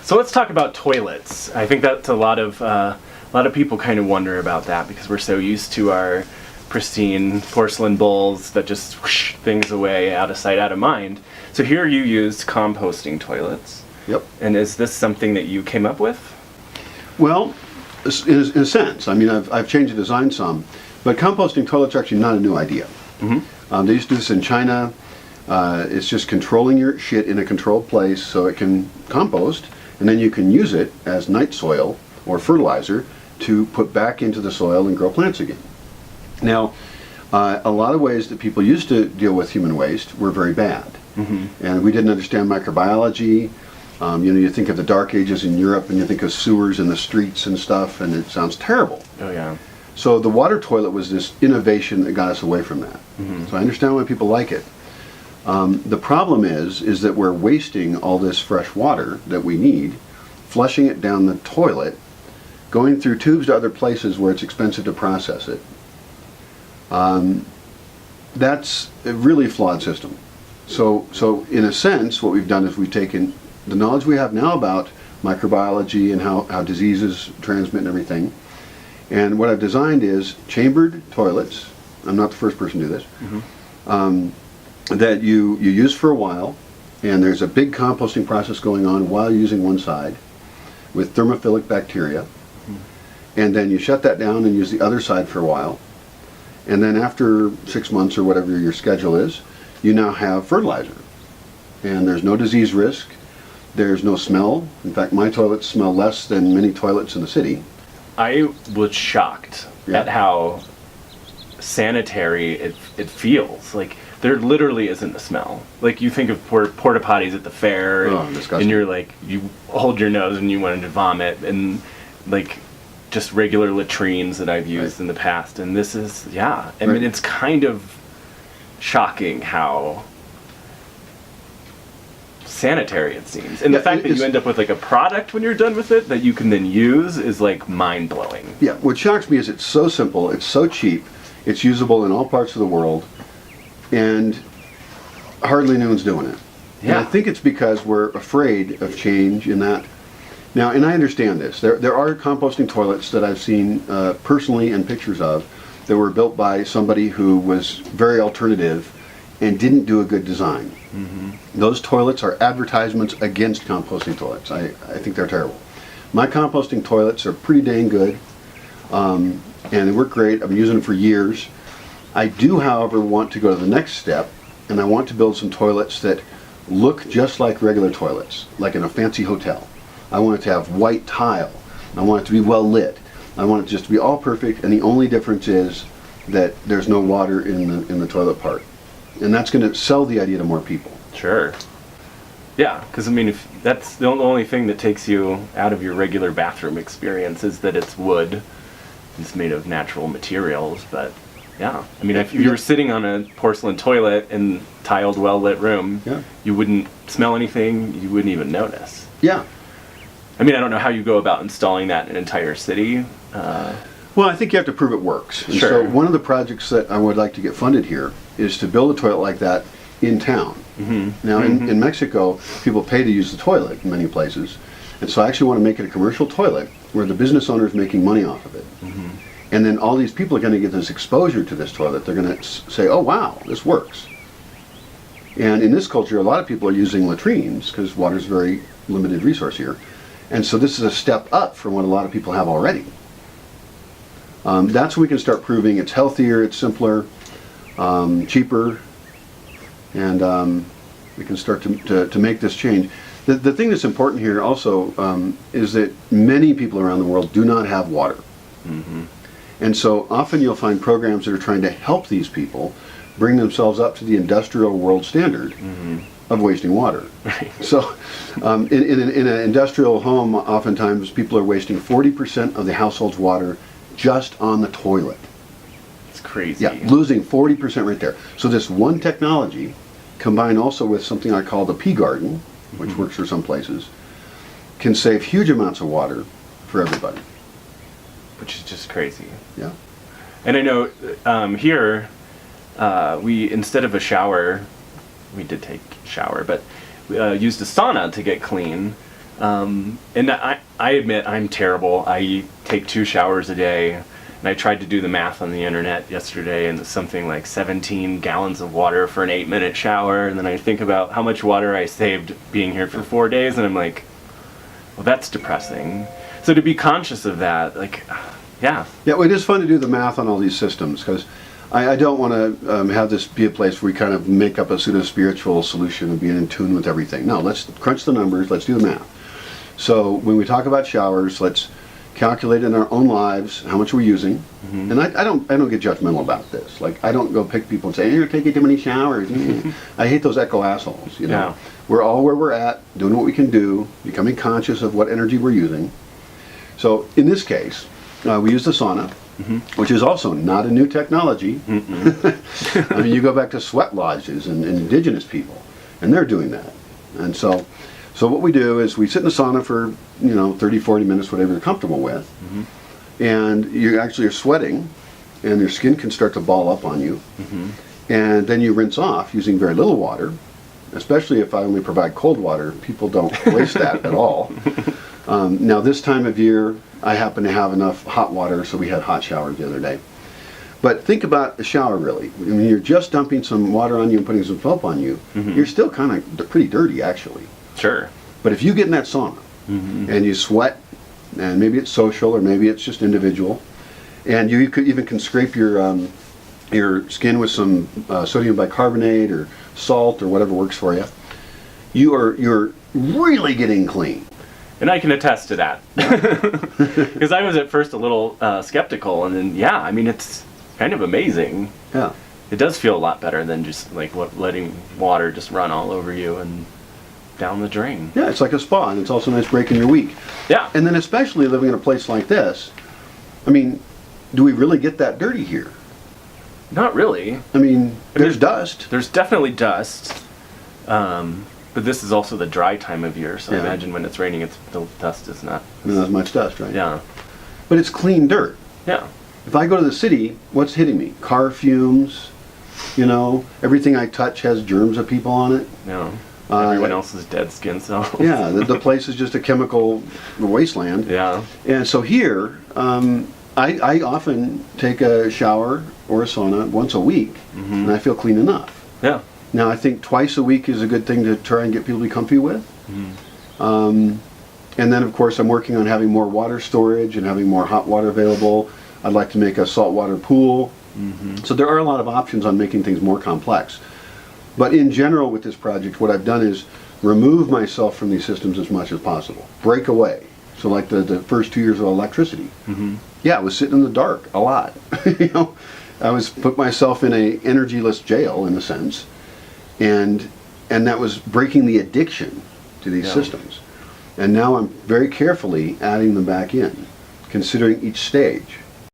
So let's talk about toilets. I think that's a lot of people kind of wonder about that because we're so used to our pristine porcelain bowls that just whoosh things away, out of sight, out of mind. So here you used composting toilets. Yep. And is this something that you came up with? Well, in a sense. I mean, I've changed the design some, but composting toilets are actually not a new idea. They used to do this in China. It's just controlling your shit in a controlled place so it can compost, and then you can use it as night soil or fertilizer to put back into the soil and grow plants again. Now, a lot of ways that people used to deal with human waste were very bad. And we didn't understand microbiology. You think of the Dark Ages in Europe and you think of sewers in the streets and stuff, and it sounds terrible. Oh, yeah. So the water toilet was this innovation that got us away from that. So I understand why people like it. The problem is that we're wasting all this fresh water that we need, flushing it down the toilet, going through tubes to other places where it's expensive to process it. That's a really flawed system. So in a sense, what we've done is we've taken the knowledge we have now about microbiology and how diseases transmit and everything, and what I've designed is chambered toilets. I'm not the first person to do this. That you use for a while, and there's a big composting process going on while you're using one side with thermophilic bacteria, and then you shut that down and use the other side for a while, and then after 6 months or whatever your schedule is, you now have fertilizer, and there's no disease risk, there's no smell. In fact, my toilets smell less than many toilets in the city. I was shocked at how sanitary it feels. Like, there literally isn't a smell. Like, you think of porta potties at the fair, and you're like, you hold your nose and you want to vomit, and like just regular latrines that I've used in the past. And this is, I mean, it's kind of shocking how sanitary it seems. And the fact that you end up with like a product when you're done with it that you can then use is like mind-blowing. Yeah, what shocks me is it's so simple, it's so cheap, it's usable in all parts of the world, and hardly anyone's doing it. And I think it's because we're afraid of change in that. Now, and I understand this. There are composting toilets that I've seen personally and pictures of that were built by somebody who was very alternative and didn't do a good design. Those toilets are advertisements against composting toilets. I think they're terrible. My composting toilets are pretty dang good, and they work great. I've been using them for years. I do, however, want to go to the next step, and I want to build some toilets that look just like regular toilets, like in a fancy hotel. I want it to have white tile. I want it to be well lit. I want it just to be all perfect, and the only difference is that there's no water in the toilet part. And that's going to sell the idea to more people. Sure. Yeah, because I mean, if that's the only thing that takes you out of your regular bathroom experience is that it's wood. It's made of natural materials, but yeah. I mean, if you were sitting on a porcelain toilet in a tiled, well-lit room, you wouldn't smell anything, you wouldn't even notice. Yeah. I mean, I don't know how you go about installing that in an entire city. Well, I think you have to prove it works. And so one of the projects that I would like to get funded here is to build a toilet like that in town. Now, in Mexico, people pay to use the toilet in many places. And so I actually want to make it a commercial toilet where the business owner is making money off of it. And then all these people are going to get this exposure to this toilet. They're going to say, oh, wow, this works. And in this culture, a lot of people are using latrines because water is a very limited resource here. And so this is a step up from what a lot of people have already. That's when we can start proving it's healthier, it's simpler, cheaper, and we can start to make this change. The thing that's important here also is that many people around the world do not have water. And so often you'll find programs that are trying to help these people bring themselves up to the industrial world standard of wasting water. So in an industrial home, oftentimes people are wasting 40% of the household's water just on the toilet. It's crazy. Yeah, losing 40% right there. So this one technology, combined also with something I call the pea garden, which works for some places, can save huge amounts of water for everybody. Which is just crazy. Yeah. And I know here, we, instead of a shower, we did take a shower, but we used a sauna to get clean. And I admit I'm terrible. I take 2 showers a day, and I tried to do the math on the internet yesterday, and it's something like 17 gallons of water for an 8-minute shower. And then I think about how much water I saved being here for 4 days, and I'm like, well, that's depressing. So to be conscious of that, like, yeah. Yeah, well, it is fun to do the math on all these systems, because I don't want to have this be a place where we kind of make up a pseudo-spiritual solution of being in tune with everything. No, let's crunch the numbers, let's do the math. So when we talk about showers, let's calculate in our own lives how much we're using. Mm-hmm. And I don't get judgmental about this. Like, I don't go pick people and say, hey, you're taking too many showers. I hate those echo assholes, you know. Yeah. We're all where we're at, doing what we can do, becoming conscious of what energy we're using. So in this case, we use the sauna, mm-hmm. which is also not a new technology. I mean, you go back to sweat lodges and indigenous people, and they're doing that. And so what we do is we sit in the sauna for 30, 40 minutes, whatever you're comfortable with, mm-hmm. and you actually are sweating, and your skin can start to ball up on you, mm-hmm. and then you rinse off using very little water. Especially if I only provide cold water, people don't waste that at all. Now this time of year, I happen to have enough hot water, so we had hot showers the other day. But think about the shower, really. I mean, you're just dumping some water on you and putting some soap on you. Mm-hmm. You're still kind of pretty dirty, actually. Sure. But if you get in that sauna, mm-hmm. and you sweat, and maybe it's social or maybe it's just individual, and you could even can scrape your skin with some sodium bicarbonate or salt or whatever works for you, you're really getting clean. And I can attest to that. Because I was at first a little skeptical, and then, yeah, I mean, it's kind of amazing. Yeah. It does feel a lot better than just like letting water just run all over you and down the drain. Yeah, it's like a spa, and it's also nice breaking your week. Yeah. And then especially living in a place like this, I mean, do we really get that dirty here? Not really. I mean, there's dust. There's definitely dust. But this is also the dry time of year, so I imagine when it's raining, the dust is not as much dust, right? Yeah. But it's clean dirt. Yeah. If I go to the city, what's hitting me? Car fumes, everything I touch has germs of people on it. Yeah. Everyone else's dead skin cells. Yeah, the place is just a chemical wasteland. Yeah. And so here, I often take a shower or a sauna once a week, mm-hmm. and I feel clean enough. Yeah. Now, I think twice a week is a good thing to try and get people to be comfy with. Mm-hmm. And then, of course, I'm working on having more water storage and having more hot water available. I'd like to make a saltwater pool. Mm-hmm. So there are a lot of options on making things more complex. But in general with this project, what I've done is remove myself from these systems as much as possible. Break away. So like the first 2 years of electricity. Mm-hmm. Yeah, I was sitting in the dark a lot. I was put myself in a energyless jail in a sense. And that was breaking the addiction to these systems. And now I'm very carefully adding them back in, considering each stage.